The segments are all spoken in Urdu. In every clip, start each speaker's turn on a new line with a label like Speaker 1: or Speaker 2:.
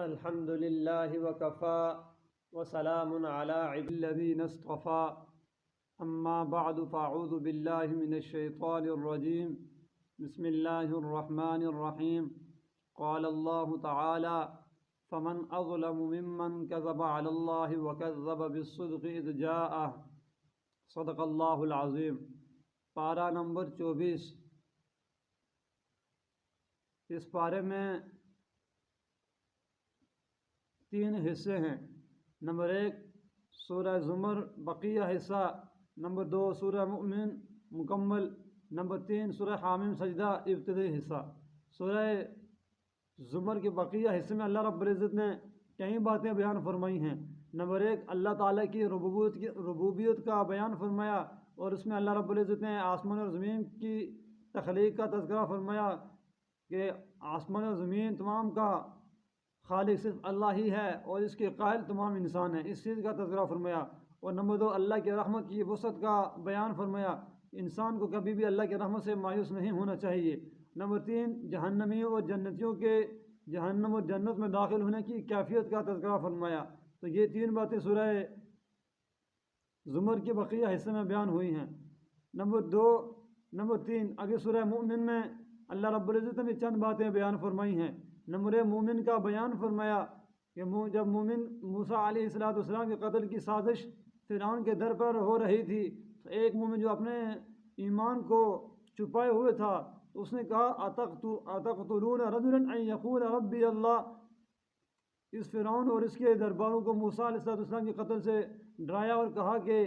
Speaker 1: الحمد لله وكفى وسلام على عباد الذين اصطفى أما بعد فأعوذ بالله من الشيطان الرجيم بسم الله الرحمن الرحيم قال الله تعالى فمن أظلم ممن كذب على الله وكذب بالصدق إذ جاءه صدق اللہ العظیم۔ پارہ نمبر 24۔ اس پارے میں 3 حصے ہیں۔ نمبر 1 سورہ زمر بقیہ حصہ، نمبر 2 سورہ مؤمن مکمل، نمبر 3 سورہ حامیم سجدہ ابتدائی حصہ۔ سورہ زمر کے بقیہ حصے میں اللہ رب العزت نے کئی باتیں بیان فرمائی ہیں۔ نمبر 1 اللہ تعالیٰ کی ربوبیت کا بیان فرمایا، اور اس میں اللہ رب العزت نے آسمان اور زمین کی تخلیق کا تذکرہ فرمایا کہ آسمان اور زمین تمام کا خالق صرف اللہ ہی ہے اور اس کے قائل تمام انسان ہیں، اس چیز کا تذکرہ فرمایا۔ اور نمبر 2 اللہ کی رحمت کی وسعت کا بیان فرمایا، انسان کو کبھی بھی اللہ کی رحمت سے مایوس نہیں ہونا چاہیے۔ نمبر 3 جہنمیوں اور جنتیوں کے جہنم اور جنت میں داخل ہونے کی کیفیت کا تذکرہ فرمایا۔ تو یہ 3 باتیں سورہ زمر کے بقیہ حصے میں بیان ہوئی ہیں۔ نمبر 3 آگے سورہ مومن میں اللہ رب العزت نے چند باتیں بیان فرمائی ہیں۔ نمبر 1 مومن کا بیان فرمایا کہ جب مومن موسیٰ علیہ السلام کے قتل کی سازش فرعون کے در پر ہو رہی تھی، تو ایک مومن جو اپنے ایمان کو چھپائے ہوئے تھا، تو اس نے کہا اتقتلون رجلا ان یقول ربی اللہ۔ اس فرعون اور اس کے درباروں کو موسیٰ علیہ السلام کے قتل سے ڈرایا اور کہا کہ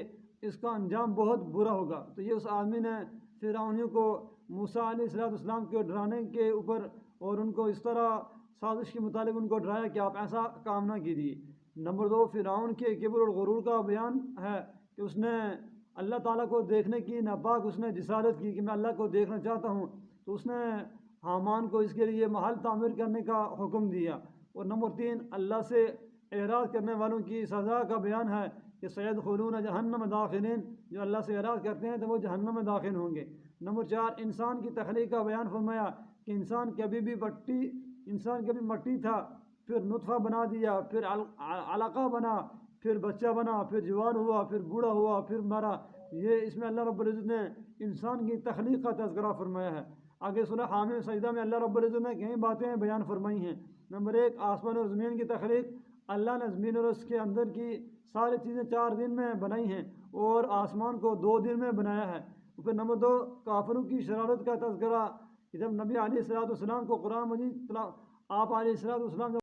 Speaker 1: اس کا انجام بہت برا ہوگا۔ تو یہ اس آدمی نے فرعونیوں کو موسیٰ علیہ السلام کے ڈرانے کے اوپر اور ان کو اس طرح سازش کے متعلق ان کو ڈرایا کہ آپ ایسا کام نہ کیجیے۔ نمبر 2 فرعون کے کبر اور غرور کا بیان ہے کہ اس نے اللہ تعالیٰ کو دیکھنے کی ناپاک اس نے جسارت کی کہ میں اللہ کو دیکھنا چاہتا ہوں، تو اس نے حامان کو اس کے لیے محل تعمیر کرنے کا حکم دیا۔ اور نمبر 3 اللہ سے اعراض کرنے والوں کی سزا کا بیان ہے کہ سیدخلون جہنم داخلین، جو اللہ سے اعراض کرتے ہیں تو وہ جہنم میں داخل ہوں گے۔ نمبر 4 انسان کی تخلیق کا بیان فرمایا کہ انسان کبھی مٹی تھا، پھر نطفہ بنا دیا، پھر علقہ بنا، پھر بچہ بنا، پھر جوان ہوا، پھر بوڑھا ہوا، پھر مرا۔ یہ اس میں اللہ رب العزت نے انسان کی تخلیق کا تذکرہ فرمایا ہے۔ آگے سورہ حامیم سجدہ میں اللہ رب العزت نے کئی باتیں بیان فرمائی ہیں۔ نمبر 1 آسمان اور زمین کی تخلیق، اللہ نے زمین اور اس کے اندر کی ساری چیزیں 4 دن میں بنائی ہیں اور آسمان کو 2 دن میں بنایا ہے۔ پھر نمبر 2 کافروں کی شرارت کا تذکرہ کہ جب نبی علیہ السلام کو قرآن مجید آپ علیہ السلام